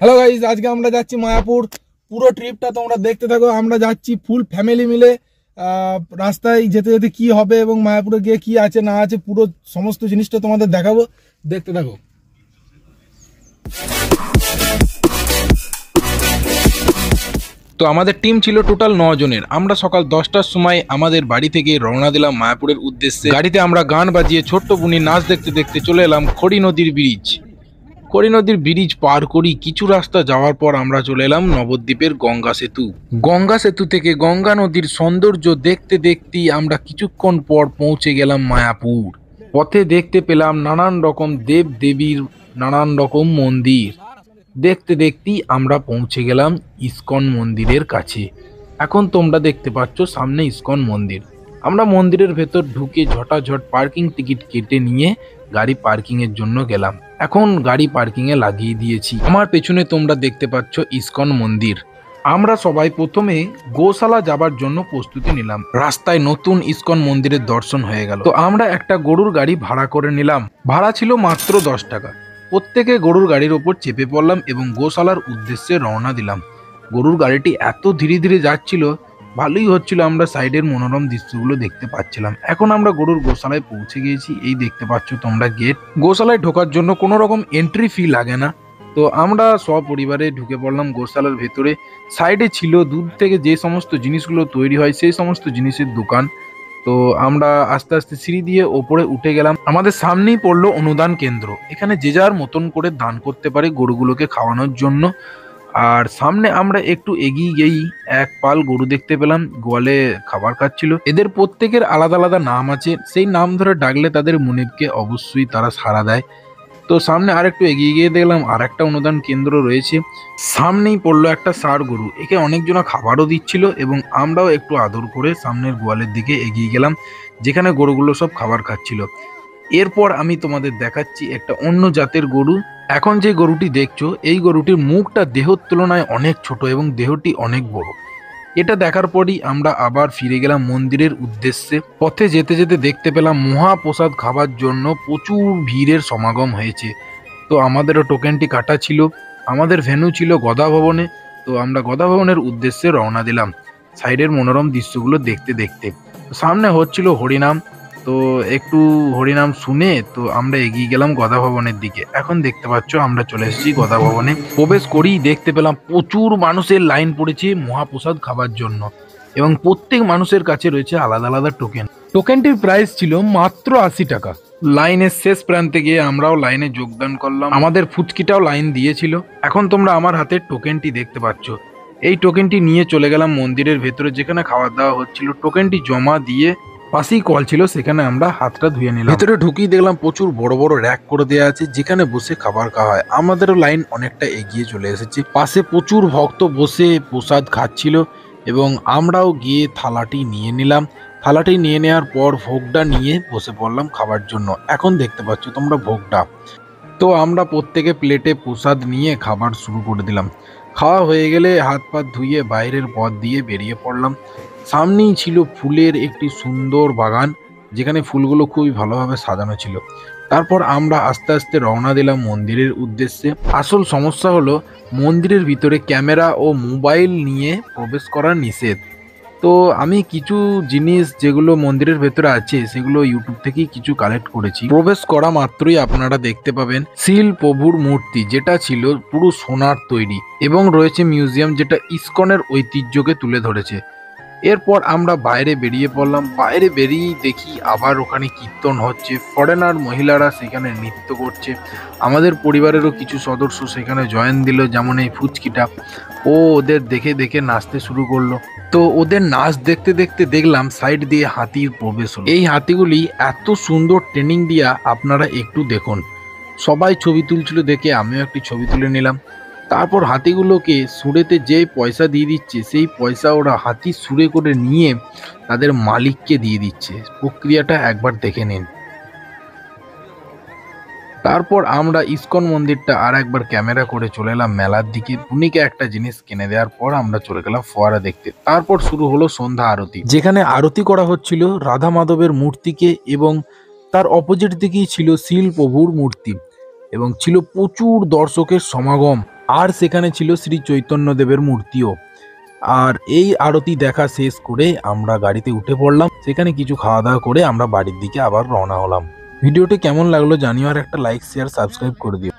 Hello guys, আজকে আমরা যাচ্ছি মায়াপুর। পুরো ট্রিপটা তোমরা দেখতে থাকো। আমরা যাচ্ছি ফুল ফ্যামিলি মিলে। রাস্তায় যেতে যেতে কি হবে এবং মায়াপুরে গিয়ে কি আছে না আছে পুরো সমস্ত জিনিসটা তোমাদের দেখাবো, দেখতে থাকো। তো আমাদের টিম ছিল টোটাল 9 জনের। আমরা সকাল 10টার সময় আমাদের বাড়ি থেকে রওনা দিলাম মায়াপুরের উদ্দেশ্যে। গাড়িতে আমরা গান বাজিয়ে ছোট্ট বুনি নাচ দেখতে দেখতে চলে এলাম খড়ি নদীর ব্রিজ। খড়ি নদীর ব্রিজ পার করি কিছু রাস্তা যাওয়ার পর আমরা চলে এলাম নবদ্বীপের গঙ্গা সেতু। গঙ্গা সেতু থেকে গঙ্গা নদীর সৌন্দর্য দেখতে দেখতেই আমরা কিছুক্ষণ পর পৌঁছে গেলাম মায়াপুর। পথে দেখতে পেলাম নানান রকম দেব দেবীর নানান রকম মন্দির। দেখতে দেখতেই আমরা পৌঁছে গেলাম ইস্কন মন্দিরের কাছে। এখন তোমরা দেখতে পাচ্ছ সামনে ইস্কন মন্দির। আমরা মন্দিরের ভেতর ঢুকে ঝটাঝট পার্কিং টিকিট কেটে নিয়ে গাড়ি পার্কিং এর জন্য গেলাম। এখন গাড়ি পার্কিং এ লাগিয়ে দিয়েছি। আমার পেছনে তোমরা দেখতে পাচ্ছ ইস্কন মন্দির। আমরা সবাই প্রথমে গোশালা যাবার জন্য প্রস্তুতি নিলাম। রাস্তায় নতুন ইস্কন মন্দিরের দর্শন হয়ে গেল, তো আমরা একটা গরুর গাড়ি ভাড়া করে নিলাম। ভাড়া ছিল মাত্র 10 টাকা। প্রত্যেকে গরুর গাড়ির ওপর চেপে পড়লাম এবং গোশালার উদ্দেশ্যে রওনা দিলাম। গরুর গাড়িটি এত ধীরে ধীরে যাচ্ছিল, ভালোই হচ্ছিল। আমরা সাইডের মনোরম দৃশ্যগুলো দেখতে পাচ্ছিলাম। এখন আমরা গরুর গোশালায় পৌঁছে গিয়েছি। এই দেখতে পাচ্ছ তোমরা গেট। গোশালায় ঢোকার জন্য কোনো রকম এন্ট্রি ফি লাগে না। তো আমরা সপরিবারে ঢুকে পড়লাম গোশালার ভেতরে। সাইডে ছিল দুধ থেকে যে সমস্ত জিনিসগুলো তৈরি হয় সেই সমস্ত জিনিসের দোকান। তো আমরা আস্তে আস্তে সিঁড়ি দিয়ে ওপরে উঠে গেলাম। আমাদের সামনেই পড়লো অনুদান কেন্দ্র। এখানে যে যার মতন করে দান করতে পারে গরুগুলোকে খাওয়ানোর জন্য। আর সামনে আমরা একটু এগিয়ে গিয়েই এক পাল গরু দেখতে পেলাম, গোয়ালে খাবার খাচ্ছিল। এদের প্রত্যেকের আলাদা আলাদা নাম আছে, সেই নাম ধরে ডাকলে তাদের মনিবকে অবশ্যই তারা সাড়া দেয়। তো সামনে আর একটু এগিয়ে গিয়ে দেখলাম আর একটা অনুদান কেন্দ্র রয়েছে। সামনেই পড়লো একটা ষাঁড় গরু। একে অনেকজনা খাবারও দিচ্ছিল এবং আমরাও একটু আদর করে সামনের গোয়ালের দিকে এগিয়ে গেলাম, যেখানে গরুগুলো সব খাবার খাচ্ছিল। এরপর আমি তোমাদের দেখাচ্ছি একটা অন্য জাতের গরু। এখন যে গরুটি দেখছো, এই গরুটির মুখটা দেহর তুলনায় অনেক ছোট এবং দেহটি অনেক বড়। এটা দেখার পরই আমরা আবার ফিরে গেলাম মন্দিরের উদ্দেশ্যে। পথে যেতে যেতে দেখতে পেলাম মহাপ্রসাদ খাবার জন্য প্রচুর ভিড়ের সমাগম হয়েছে। তো আমাদেরও টোকেনটি কাটা ছিল। আমাদের ভেন্যু ছিল গদা ভবনে। তো আমরা গদা ভবনের উদ্দেশ্যে রওনা দিলাম সাইডের মনোরম দৃশ্যগুলো দেখতে দেখতে। সামনে হচ্ছিল হরিনাম। তো একটু হরিনাম শুনে তো আমরা এগিয়ে গেলাম গদা ভবনের দিকে। এখন দেখতে পাচ্ছ আমরা চলে এসেছি গদা ভবনে। প্রবেশ করেই দেখতে পেলাম প্রচুর মানুষের লাইন পড়েছে মহাপ্রসাদ খাবার জন্য এবং প্রত্যেক মানুষের কাছে রয়েছে আলাদা আলাদা টোকেন। টোকেনটির প্রাইস ছিল মাত্র 80 টাকা। লাইনের শেষ প্রান্তে গিয়ে আমরাও লাইনে যোগদান করলাম। আমাদের ফুচকিটাও লাইন দিয়েছিল। এখন তোমরা আমার হাতে টোকেনটি দেখতে পাচ্ছ। এই টোকেনটি নিয়ে চলে গেলাম মন্দিরের ভেতরে, যেখানে খাওয়া দাওয়া হচ্ছিল। টোকেনটি জমা দিয়ে পাশেই কল ছিল, সেখানে আমরা হাতটা ধুয়ে নিলাম। ভেতরে ঢুকিয়ে দেখলাম প্রচুর বড় বড় র্যাক করে দেওয়া আছে, যেখানে বসে খাবার খাওয়া হয়। আমাদেরও লাইন অনেকটা এগিয়ে চলে এসেছে। পাশে প্রচুর ভক্ত বসে প্রসাদ খাচ্ছিল এবং আমরাও গিয়ে থালাটি নিয়ে নিলাম। থালাটি নিয়ে নেওয়ার পর ভোগটা নিয়ে বসে পড়লাম খাবার জন্য। এখন দেখতে পাচ্ছ তোমরা ভোগটা। তো আমরা প্রত্যেকে প্লেটে প্রসাদ নিয়ে খাবার শুরু করে দিলাম। খাওয়া হয়ে গেলে হাত পা ধুয়ে বাইরের পথ দিয়ে বেরিয়ে পড়লাম। সামনেই ছিল ফুলের একটি সুন্দর বাগান, যেখানে ফুলগুলো খুবই ভালোভাবে সাজানো ছিল। তারপর আমরা আস্তে আস্তে রওনা দিলাম মন্দিরের উদ্দেশ্যে। আসল সমস্যা হলো মন্দিরের ভিতরে ক্যামেরা ও মোবাইল নিয়ে প্রবেশ করা নিষেধ। তো আমি কিছু জিনিস যেগুলো মন্দিরের ভেতরে আছে সেগুলো ইউটিউব থেকেই কিছু কালেক্ট করেছি। প্রবেশ করা মাত্রই আপনারা দেখতে পাবেন শিল প্রভুর মূর্তি, যেটা ছিল পুরো সোনার তৈরি এবং রয়েছে মিউজিয়াম, যেটা ইস্কনের ঐতিহ্যকে তুলে ধরেছে। এরপর আমরা বাইরে বেরিয়ে পড়লাম। বাইরে বেরিয়েই দেখি আবার ওখানে কীর্তন হচ্ছে। ফরেনার মহিলারা সেখানে নৃত্য করছে। আমাদের পরিবারেরও কিছু সদস্য সেখানে জয়েন দিল, যেমন এই ফুচকিটা। ও ওদের দেখে দেখে নাচতে শুরু করলো। তো ওদের নাচ দেখতে দেখতে দেখলাম সাইড দিয়ে হাতির প্রবেশ হলো। এই হাতিগুলি এত সুন্দর ট্রেনিং দিয়া আপনারা একটু দেখুন। সবাই ছবি তুলছিল দেখে আমিও একটি ছবি তুলে নিলাম। তারপর হাতিগুলোকে সুরেতে যে পয়সা দিয়ে দিচ্ছে, সেই পয়সা ওরা হাতি সুরে করে নিয়ে তাদের মালিককে দিয়ে দিচ্ছে। প্রক্রিয়াটা একবার দেখে নিন। তারপর আমরা ইস্কন মন্দিরটা আর একবার ক্যামেরা করে চলে এলাম মেলার দিকে। বুনিকে একটা জিনিস কিনে দেওয়ার পর আমরা চলে গেলাম ফোয়ারা দেখতে। তারপর শুরু হলো সন্ধ্যা আরতি, যেখানে আরতি করা হচ্ছিল রাধা মাধবের মূর্তিকে এবং তার অপোজিট দিকেই ছিল শিল প্রভুর মূর্তি এবং ছিল প্রচুর দর্শকের সমাগম। আর সেখানে ছিল শ্রী চৈতন্যদেবের মূর্তিও। আর এই আরতি দেখা শেষ করে আমরা গাড়িতে উঠে পড়লাম। সেখানে কিছু খাওয়া দাওয়া করে আমরা বাড়ির দিকে আবার রওনা হলাম। ভিডিওটি কেমন লাগলো জানিও, আর একটা লাইক শেয়ার সাবস্ক্রাইব করে দিও।